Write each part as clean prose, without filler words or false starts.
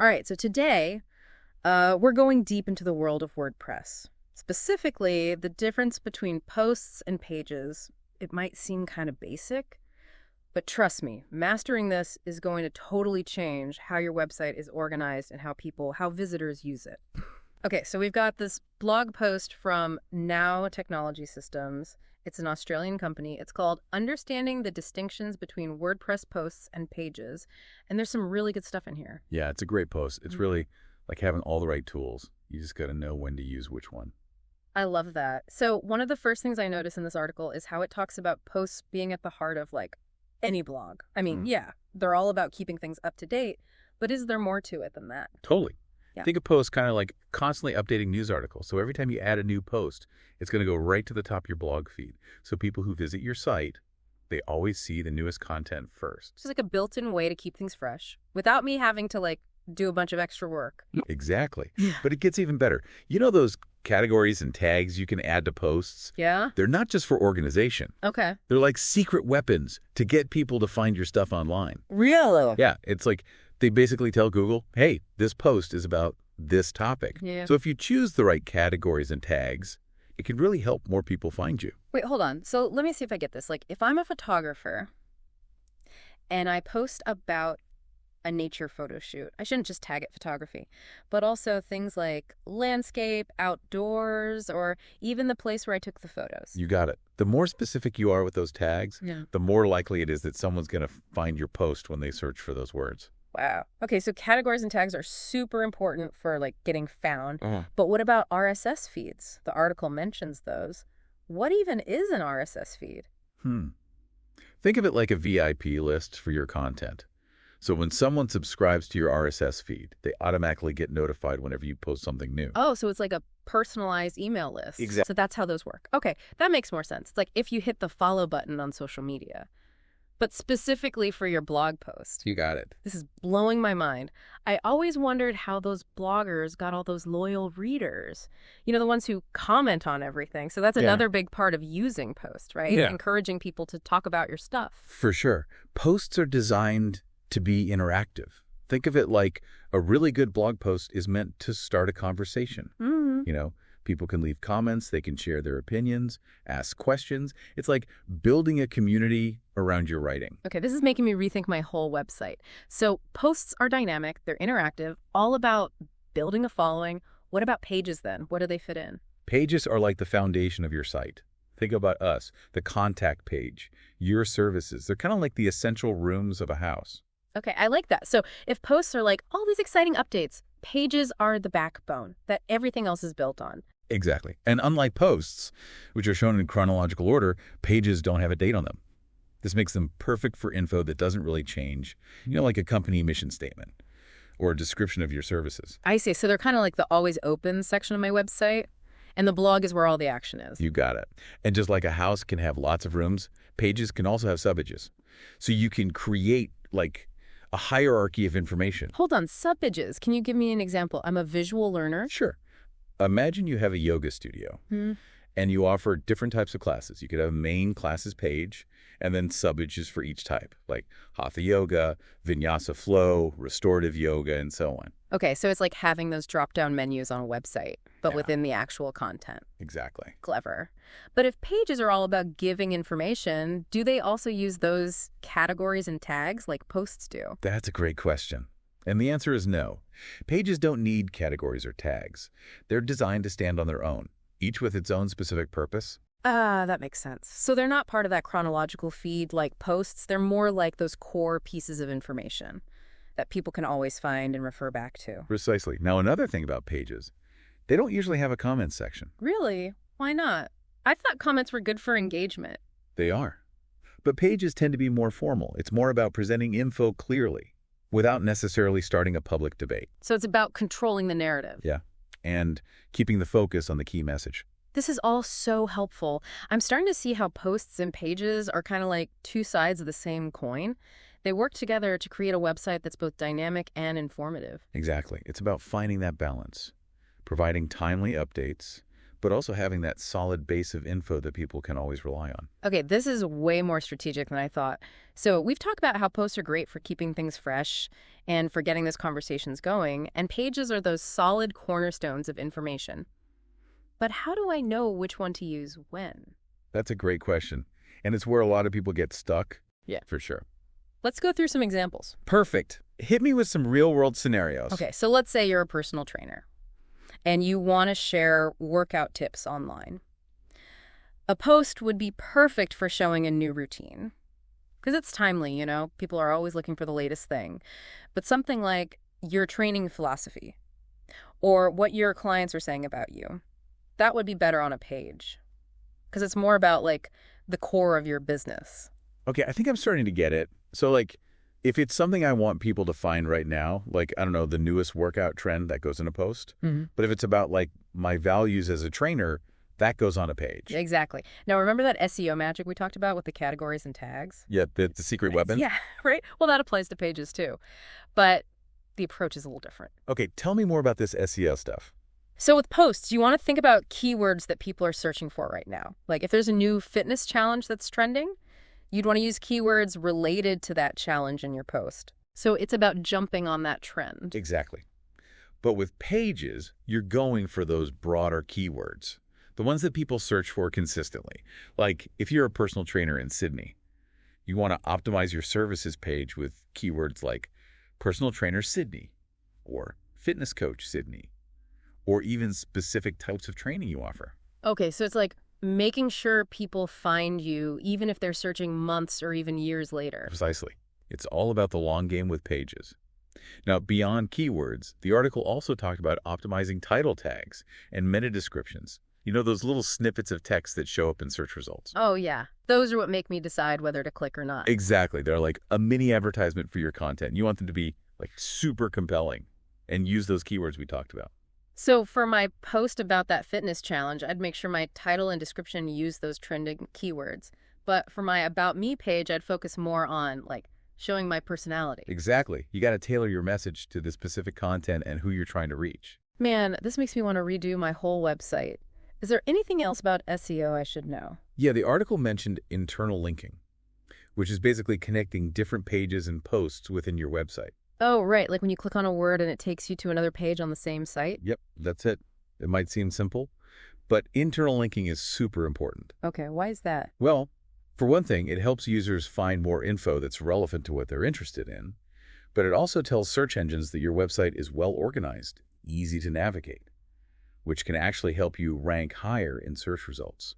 All right, so today we're going deep into the world of WordPress. Specifically, the difference between posts and pages. It might seem kind of basic, but trust me, mastering this is going to totally change how your website is organized and how visitors use it. Okay, so we've got this blog post from Now Technology Systems. It's an Australian company. It's called Understanding the Distinctions Between WordPress Posts and Pages. And there's some really good stuff in here. Yeah, it's a great post. It's really like having all the right tools. You just got to know when to use which one. I love that. So one of the first things I notice in this article is how it talks about posts being at the heart of like any blog. I mean, yeah, they're all about keeping things up to date, but is there more to it than that? Totally. Yeah. Think of posts kind of like constantly updating news articles. So every time you add a new post, it's going to go right to the top of your blog feed. So people who visit your site, they always see the newest content first. It's like a built-in way to keep things fresh without me having to like do a bunch of extra work. Exactly. But it gets even better. You know those categories and tags you can add to posts? Yeah? They're not just for organization. Okay. They're like secret weapons to get people to find your stuff online. Really? Yeah, it's like they basically tell Google, hey, this post is about this topic. Yeah. So if you choose the right categories and tags, it can really help more people find you. Wait, hold on. So let me see if I get this. Like, if I'm a photographer and I post about a nature photo shoot, I shouldn't just tag it photography, but also things like landscape, outdoors, or even the place where I took the photos. You got it. The more specific you are with those tags, Yeah. the more likely it is that someone's going to find your post when they search for those words. Wow. Okay, so categories and tags are super important for like getting found. But what about RSS feeds? The article mentions those. What even is an RSS feed? Think of it like a VIP list for your content. So when someone subscribes to your RSS feed, they automatically get notified whenever you post something new. Oh, so it's like a personalized email list. Exactly. So that's how those work. Okay, that makes more sense. It's like if you hit the follow button on social media, but specifically for your blog post. You got it. This is blowing my mind. I always wondered how those bloggers got all those loyal readers. You know, the ones who comment on everything. So that's another big part of using posts, right? Yeah. Encouraging people to talk about your stuff. For sure. Posts are designed to be interactive. Think of it like a really good blog post is meant to start a conversation. You know, people can leave comments, they can share their opinions, ask questions. It's like building a community around your writing. Okay, this is making me rethink my whole website. So posts are dynamic, they're interactive, all about building a following. What about pages then? What do they fit in? Pages are like the foundation of your site. Think about us, the contact page, your services. They're kind of like the essential rooms of a house. Okay, I like that. So if posts are like all these exciting updates, pages are the backbone that everything else is built on. Exactly. And unlike posts, which are shown in chronological order, pages don't have a date on them. This makes them perfect for info that doesn't really change, you know, like a company mission statement or a description of your services. I see. So they're kind of like the always open section of my website, and the blog is where all the action is. You got it. And just like a house can have lots of rooms, pages can also have sub-pages. So you can create like a hierarchy of information. Hold on, sub-pages. Can you give me an example? I'm a visual learner. Sure. Imagine you have a yoga studio and you offer different types of classes. You could have a main classes page and then sub-pages for each type, like Hatha Yoga, Vinyasa Flow, Restorative Yoga, and so on. Okay, so it's like having those drop-down menus on a website, but within the actual content. Exactly. Clever. But if pages are all about giving information, do they also use those categories and tags like posts do? That's a great question. And the answer is no. Pages don't need categories or tags. They're designed to stand on their own, each with its own specific purpose. That makes sense. So they're not part of that chronological feed like posts. They're more like those core pieces of information that people can always find and refer back to. Precisely. Now, another thing about pages, they don't usually have a comments section. Really? Why not? I thought comments were good for engagement. They are. But pages tend to be more formal. It's more about presenting info clearly without necessarily starting a public debate. So it's about controlling the narrative. Yeah. And keeping the focus on the key message. This is all so helpful. I'm starting to see how posts and pages are kind of like two sides of the same coin. They work together to create a website that's both dynamic and informative. Exactly. It's about finding that balance, providing timely updates, but also having that solid base of info that people can always rely on. Okay, this is way more strategic than I thought. So we've talked about how posts are great for keeping things fresh and for getting those conversations going, and pages are those solid cornerstones of information. But how do I know which one to use when? That's a great question, and it's where a lot of people get stuck. Yeah. For sure. Let's go through some examples. Perfect. Hit me with some real-world scenarios. Okay, so let's say you're a personal trainer and you want to share workout tips online. A post would be perfect for showing a new routine because it's timely, you know? People are always looking for the latest thing. But something like your training philosophy or what your clients are saying about you, that would be better on a page because it's more about like the core of your business. Okay, I think I'm starting to get it. So, like, if it's something I want people to find right now, like, I don't know, the newest workout trend, that goes in a post. But if it's about, like, my values as a trainer, that goes on a page. Exactly. Now, remember that SEO magic we talked about with the categories and tags? Yeah, the secret weapon? Yeah, right? Well, that applies to pages too. But the approach is a little different. Okay, tell me more about this SEO stuff. So with posts, you want to think about keywords that people are searching for right now. Like if there's a new fitness challenge that's trending, you'd want to use keywords related to that challenge in your post. So it's about jumping on that trend. Exactly. But with pages, you're going for those broader keywords, the ones that people search for consistently. Like if you're a personal trainer in Sydney, you want to optimize your services page with keywords like personal trainer Sydney or fitness coach Sydney, or even specific types of training you offer. Okay, so it's like making sure people find you even if they're searching months or even years later. Precisely. It's all about the long game with pages. Now, beyond keywords, the article also talked about optimizing title tags and meta descriptions. You know, those little snippets of text that show up in search results. Oh, yeah. Those are what make me decide whether to click or not. Exactly. They're like a mini advertisement for your content. You want them to be like super compelling and use those keywords we talked about. So for my post about that fitness challenge, I'd make sure my title and description use those trending keywords. But for my About Me page, I'd focus more on, like, showing my personality. Exactly. You got to tailor your message to the specific content and who you're trying to reach. Man, this makes me want to redo my whole website. Is there anything else about SEO I should know? Yeah, the article mentioned internal linking, which is basically connecting different pages and posts within your website. Oh, right. Like when you click on a word and it takes you to another page on the same site? Yep, that's it. It might seem simple, but internal linking is super important. Okay, why is that? Well, for one thing, it helps users find more info that's relevant to what they're interested in, but it also tells search engines that your website is well organized, easy to navigate, which can actually help you rank higher in search results.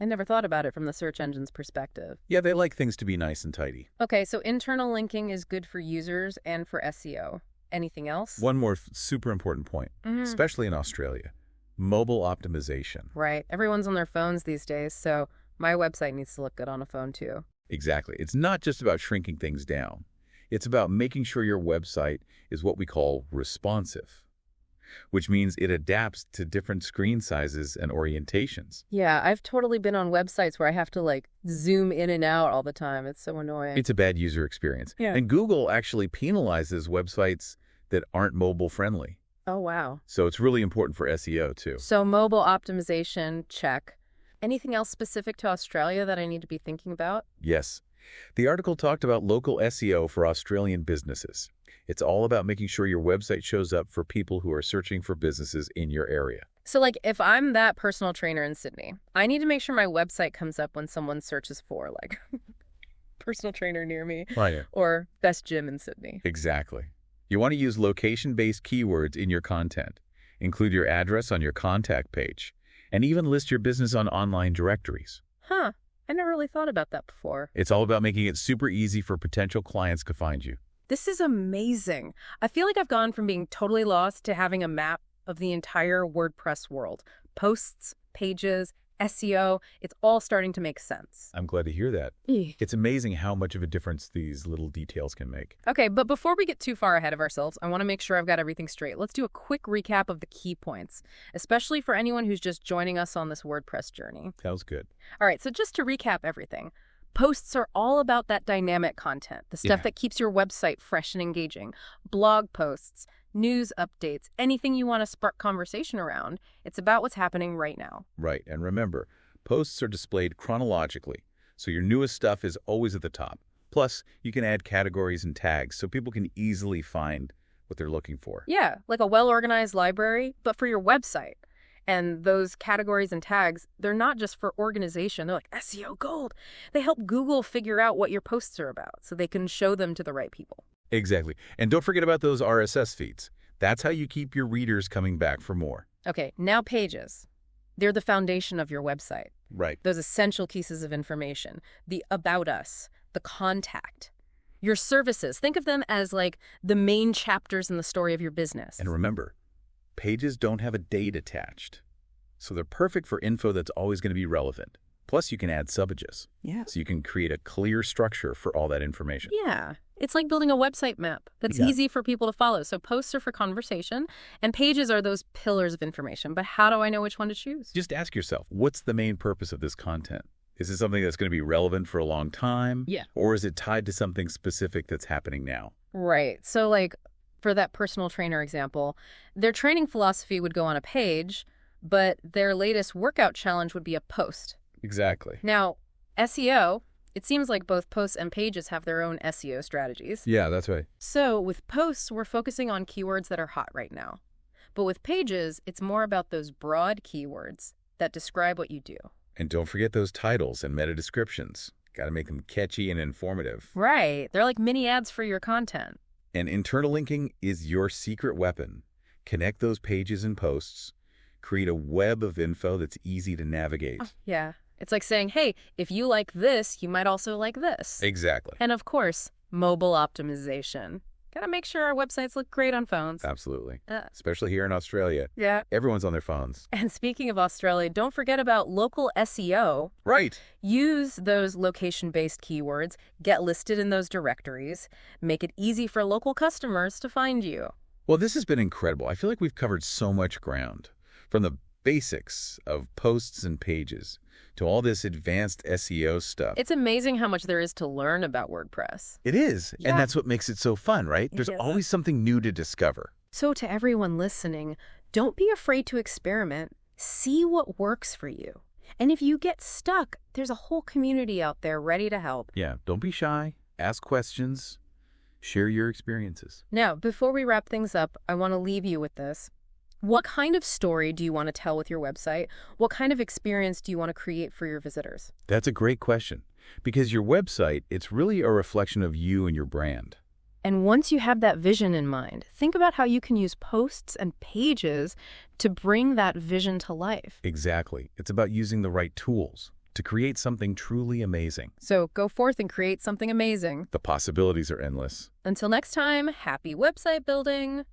I never thought about it from the search engine's perspective. Yeah, they like things to be nice and tidy. Okay, so internal linking is good for users and for SEO. Anything else? One more super important point, especially in Australia, mobile optimization. Right. Everyone's on their phones these days, so my website needs to look good on a phone too. Exactly. It's not just about shrinking things down. It's about making sure your website is what we call responsive, which means it adapts to different screen sizes and orientations. Yeah, I've totally been on websites where I have to like zoom in and out all the time. It's so annoying. It's a bad user experience. Yeah. And Google actually penalizes websites that aren't mobile friendly. Oh, wow. So it's really important for SEO too. So mobile optimization, check. Anything else specific to Australia that I need to be thinking about? Yes. The article talked about local SEO for Australian businesses. It's all about making sure your website shows up for people who are searching for businesses in your area. So like if I'm that personal trainer in Sydney, I need to make sure my website comes up when someone searches for like personal trainer near me or best gym in Sydney. Exactly. You want to use location-based keywords in your content. Include your address on your contact page, and even list your business on online directories. Huh. I never really thought about that before. It's all about making it super easy for potential clients to find you. This is amazing. I feel like I've gone from being totally lost to having a map of the entire WordPress world. Posts, pages, SEO, it's all starting to make sense. I'm glad to hear that. It's amazing how much of a difference these little details can make. Okay, but before we get too far ahead of ourselves, I want to make sure I've got everything straight. Let's do a quick recap of the key points, especially for anyone who's just joining us on this WordPress journey. Sounds good. All right, so just to recap everything. Posts are all about that dynamic content, the stuff Yeah. that keeps your website fresh and engaging. Blog posts, news updates, anything you want to spark conversation around. It's about what's happening right now. Right. And remember, posts are displayed chronologically, so your newest stuff is always at the top. Plus, you can add categories and tags so people can easily find what they're looking for. Yeah, like a well-organized library, but for your website. And those categories and tags, they're not just for organization. They're like SEO gold. They help Google figure out what your posts are about so they can show them to the right people. Exactly. And don't forget about those RSS feeds. That's how you keep your readers coming back for more. Okay, now pages. They're the foundation of your website. Right. Those essential pieces of information, the about us, the contact, your services. Think of them as like the main chapters in the story of your business. And remember, pages don't have a date attached, so they're perfect for info that's always going to be relevant. Plus, you can add subages. Yeah. So you can create a clear structure for all that information. Yeah. It's like building a website map that's easy for people to follow. So posts are for conversation, and pages are those pillars of information. But how do I know which one to choose? Just ask yourself, what's the main purpose of this content? Is it something that's going to be relevant for a long time? Yeah. Or is it tied to something specific that's happening now? Right. So like for that personal trainer example, their training philosophy would go on a page, but their latest workout challenge would be a post. Exactly. Now, SEO, it seems like both posts and pages have their own SEO strategies. Yeah, that's right. So with posts, we're focusing on keywords that are hot right now. But with pages, it's more about those broad keywords that describe what you do. And don't forget those titles and meta descriptions. Got to make them catchy and informative. Right. They're like mini ads for your content. And internal linking is your secret weapon. Connect those pages and posts. Create a web of info that's easy to navigate. Yeah. It's like saying, hey, if you like this, you might also like this. Exactly. And of course, mobile optimization. Gotta make sure our websites look great on phones. Absolutely. Especially here in Australia. Yeah. Everyone's on their phones. And speaking of Australia, don't forget about local SEO. Right. Use those location-based keywords, get listed in those directories, make it easy for local customers to find you. Well, this has been incredible. I feel like we've covered so much ground. From the basics of posts and pages to all this advanced SEO stuff. It's amazing how much there is to learn about WordPress. It is. Yeah. And that's what makes it so fun, right? There's Yeah. always something new to discover. So to everyone listening, don't be afraid to experiment. See what works for you. And if you get stuck, there's a whole community out there ready to help. Yeah, don't be shy. Ask questions. Share your experiences. Now, before we wrap things up, I want to leave you with this. What kind of story do you want to tell with your website? What kind of experience do you want to create for your visitors? That's a great question. Because your website, it's really a reflection of you and your brand. And once you have that vision in mind, think about how you can use posts and pages to bring that vision to life. Exactly. It's about using the right tools to create something truly amazing. So go forth and create something amazing. The possibilities are endless. Until next time, happy website building.